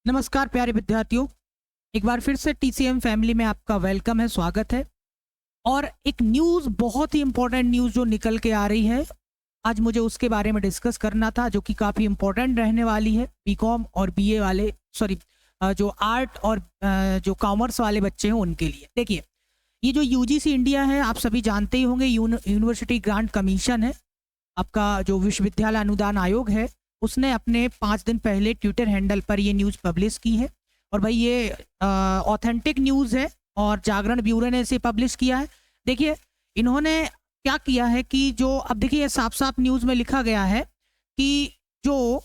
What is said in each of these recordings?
नमस्कार प्यारे विद्यार्थियों, एक बार फिर से टीसीएम फैमिली में आपका वेलकम है, स्वागत है। और एक न्यूज़, बहुत ही इंपॉर्टेंट न्यूज़ जो निकल के आ रही है, आज मुझे उसके बारे में डिस्कस करना था, जो कि काफ़ी इंपॉर्टेंट रहने वाली है बीकॉम और बीए वाले, सॉरी जो आर्ट और जो कॉमर्स वाले बच्चे हैं उनके लिए। देखिए, ये जो यूजीसी इंडिया है, आप सभी जानते ही होंगे, यूनिवर्सिटी ग्रांट कमीशन है, आपका जो विश्वविद्यालय अनुदान आयोग है, उसने अपने 5 दिन पहले ट्विटर हैंडल पर ये न्यूज़ पब्लिश की है। और भाई ये ऑथेंटिक न्यूज़ है और जागरण ब्यूरो ने इसे पब्लिश किया है। देखिए, इन्होंने क्या किया है कि जो अब देखिए साफ साफ न्यूज़ में लिखा गया है कि जो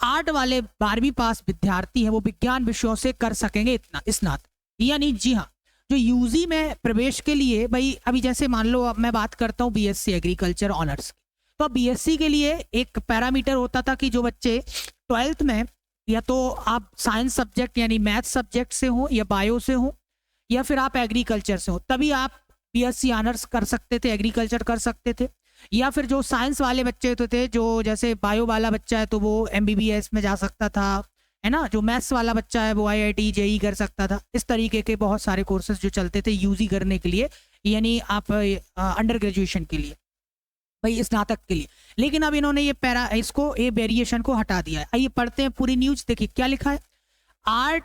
आर्ट वाले 12वीं पास विद्यार्थी हैं वो विज्ञान विषयों से कर सकेंगे इतना स्नातक, यानी जी हाँ, जो यूजी में प्रवेश के लिए भाई अभी जैसे मान लो अब मैं बात करता हूँ बीएससी एग्रीकल्चर ऑनर्स की, तो बीएससी के लिए एक पैरामीटर होता था कि जो बच्चे 12th में या तो आप साइंस सब्जेक्ट यानी मैथ सब्जेक्ट से हो या बायो से हो या फिर आप एग्रीकल्चर से हो, तभी आप बीएससी ऑनर्स कर सकते थे, एग्रीकल्चर कर सकते थे। या फिर जो साइंस वाले बच्चे तो थे, जो जैसे बायो वाला बच्चा है तो वो एमबीबीएस में जा सकता था, है ना, जो मैथ्स वाला बच्चा है वो आईआईटी जेई कर सकता था। इस तरीके के बहुत सारे कोर्सेज जो चलते थे यूजी करने के लिए, यानी आप अंडर ग्रेजुएशन के लिए, भाई स्नातक के लिए। लेकिन अब इन्होंने ये वेरिएशन को हटा दिया है। आइए पढ़ते हैं पूरी न्यूज। देखिए क्या लिखा है। आर्ट,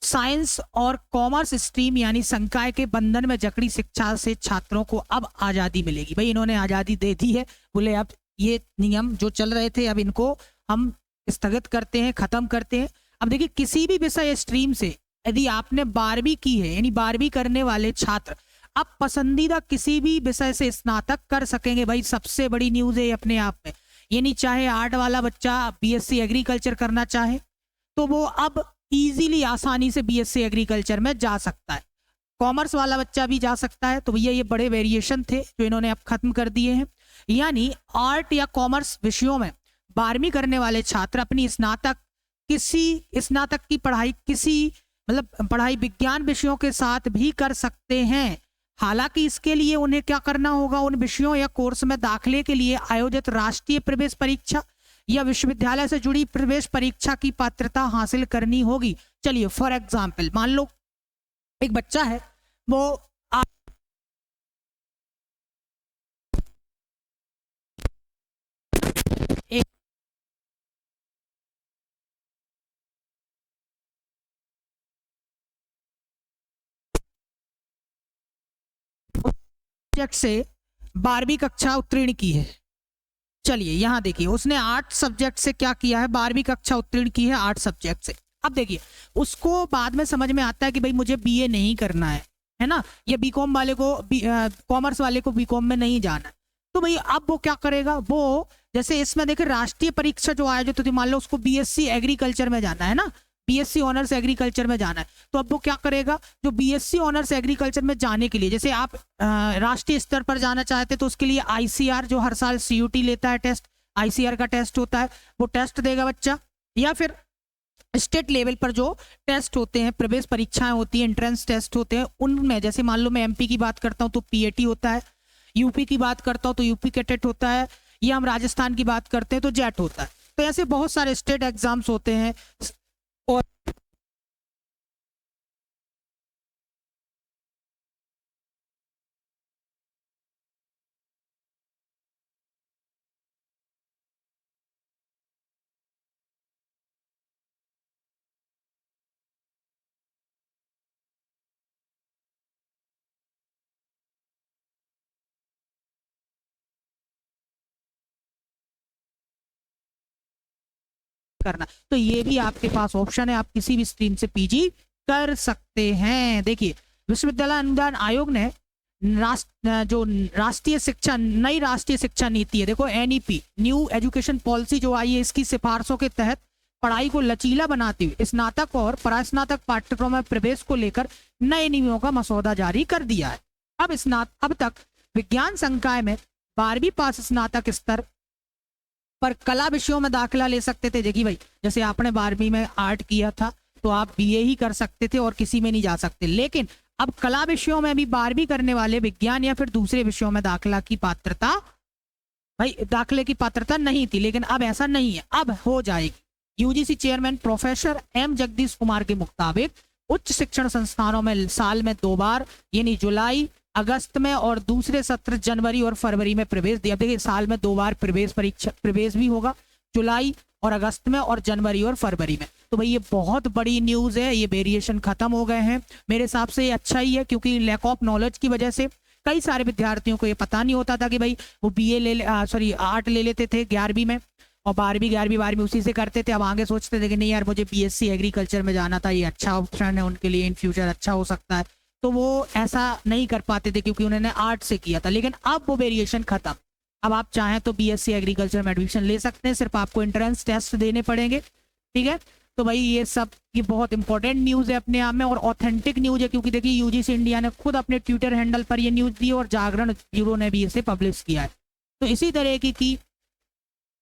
साइंस और कॉमर्स स्ट्रीम यानी संकाय के बंधन में जकड़ी शिक्षा से छात्रों को अब आज़ादी मिलेगी। भाई इन्होंने आज़ादी दे दी है, बोले अब ये नियम जो चल रहे थे अब इनको हम स्थगित करते हैं, खत्म करते हैं। अब देखिए, किसी भी विषय स्ट्रीम से यदि आपने 12वीं की है, यानी 12वीं करने वाले छात्र अब पसंदीदा किसी भी विषय से स्नातक कर सकेंगे। भाई सबसे बड़ी न्यूज़ है अपने आप में। यानी चाहे आर्ट वाला बच्चा बीएससी एग्रीकल्चर करना चाहे तो वो अब इजीली आसानी से बीएससी एग्रीकल्चर में जा सकता है, कॉमर्स वाला बच्चा भी जा सकता है। तो भैया ये बड़े वेरिएशन थे जो इन्होंने अब खत्म कर दिए हैं। यानी आर्ट या कॉमर्स विषयों में 12वीं करने वाले छात्र अपनी स्नातक की पढ़ाई पढ़ाई विज्ञान विषयों के साथ भी कर सकते हैं। हालांकि इसके लिए उन्हें क्या करना होगा, उन विषयों या कोर्स में दाखिले के लिए आयोजित राष्ट्रीय प्रवेश परीक्षा या विश्वविद्यालय से जुड़ी प्रवेश परीक्षा की पात्रता हासिल करनी होगी। चलिए फॉर एग्जाम्पल मान लो एक बच्चा है, वो एक सब्जेक्ट से 12वीं कक्षा उत्तीर्ण की है। चलिए यहाँ देखिए, उसने 8 सब्जेक्ट से क्या किया है, 12वीं कक्षा उत्तीर्ण की है 8 सब्जेक्ट से। अब देखिए उसको बाद में समझ में आता है कि भाई मुझे बीए नहीं करना है ना, या बीकॉम वाले को कॉमर्स वाले को बीकॉम में नहीं जाना है, तो भाई अब वो क्या करेगा, वो जैसे इसमें देखिए राष्ट्रीय परीक्षा जो आयोजित होती है, मान लो उसको बीएससी एग्रीकल्चर में जाना है ना, बीएससी ऑनर्स एग्रीकल्चर में जाना है, तो अब वो क्या करेगा, जो बीएससी ऑनर्स एग्रीकल्चर में जाने के लिए, जैसे आप राष्ट्रीय स्तर पर जाना चाहते तो उसके लिए आईसीआर जो हर साल सीयूटी लेता है टेस्ट, आईसीआर का टेस्ट होता है, वो टेस्ट देगा बच्चा। या फिर स्टेट लेवल पर जो टेस्ट होते हैं, प्रवेश परीक्षाएं होती हैं, एंट्रेंस टेस्ट होते हैं, उनमें जैसे मान लो मैं एमपी की बात करता हूँ तो पीएटी होता है, यूपी की बात करता हूँ तो यूपी का टेट होता है, या हम राजस्थान की बात करते हैं तो जेट होता है। तो ऐसे बहुत सारे स्टेट एग्जाम्स होते हैं। और करना, तो ये भी आपके पास ऑप्शन है, आप किसी भी स्ट्रीम से पीजी कर सकते हैं। देखिए, विश्वविद्यालय अनुदान आयोग ने जो नई राष्ट्रीय शिक्षा नीति है, देखो एनईपी, न्यू एजुकेशन पॉलिसी जो आई है, इसकी सिफारिशों के तहत पढ़ाई को लचीला बनाते हुए स्नातक और परास्नातक पाठ्यक्रम में प्रवेश को लेकर नए नियमों का मसौदा जारी कर दिया है। अब तक विज्ञान संकाय में 12वीं पास स्नातक स्तर पर कला विषयों में दाखिला ले सकते थे। देखिए भाई, जैसे आपने 12वीं में आर्ट किया था तो आप बीए ही कर सकते थे और किसी में नहीं जा सकते, लेकिन अब कला विषयों में भी 12वीं करने वाले विज्ञान या फिर दूसरे विषयों में दाखिले की पात्रता नहीं थी, लेकिन अब ऐसा नहीं है, अब हो जाएगी। UGC chairman professor M Jagdish Kumar के मुताबिक उच्च शिक्षण संस्थानों में साल में 2 बार यानी जुलाई अगस्त में और दूसरे सत्र जनवरी और फरवरी में प्रवेश दिया। देखिए साल में 2 बार प्रवेश भी होगा, जुलाई और अगस्त में और जनवरी और फरवरी में। तो भाई ये बहुत बड़ी न्यूज़ है, ये वेरिएशन खत्म हो गए हैं। मेरे हिसाब से ये अच्छा ही है, क्योंकि लैक ऑफ नॉलेज की वजह से कई सारे विद्यार्थियों को ये पता नहीं होता था कि भाई वो BA आर्ट ले लेते थे 11वीं में और 12वीं 11वीं 12वीं उसी से करते थे। अब आगे सोचते थे कि नहीं यार मुझे BSc एग्रीकल्चर में जाना था, ये अच्छा ऑप्शन है उनके लिए, इन फ्यूचर अच्छा हो सकता है। तो वो ऐसा नहीं कर पाते थे क्योंकि उन्होंने आर्ट से किया था। लेकिन अब वो वेरिएशन खत्म, अब आप चाहें तो BSc एग्रीकल्चर में एडमिशन ले सकते हैं, सिर्फ आपको एंट्रेंस टेस्ट देने पड़ेंगे। ठीक है, तो भाई ये बहुत इंपॉर्टेंट न्यूज़ है अपने आप में और ऑथेंटिक न्यूज़ है, क्योंकि देखिए यूजीसी इंडिया ने खुद अपने ट्विटर हैंडल पर ये न्यूज़ दी और जागरण ब्यूरो ने भी इसे पब्लिश किया है। तो इसी तरह की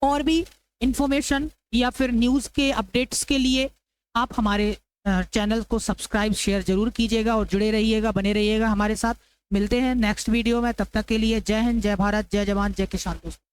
और भी इंफॉर्मेशन या फिर न्यूज़ के अपडेट्स के लिए आप हमारे चैनल को सब्सक्राइब शेयर जरूर कीजिएगा और जुड़े रहिएगा, बने रहिएगा हमारे साथ। मिलते हैं नेक्स्ट वीडियो में, तब तक के लिए जय हिंद, जय भारत, जय जवान, जय किसान दोस्तों।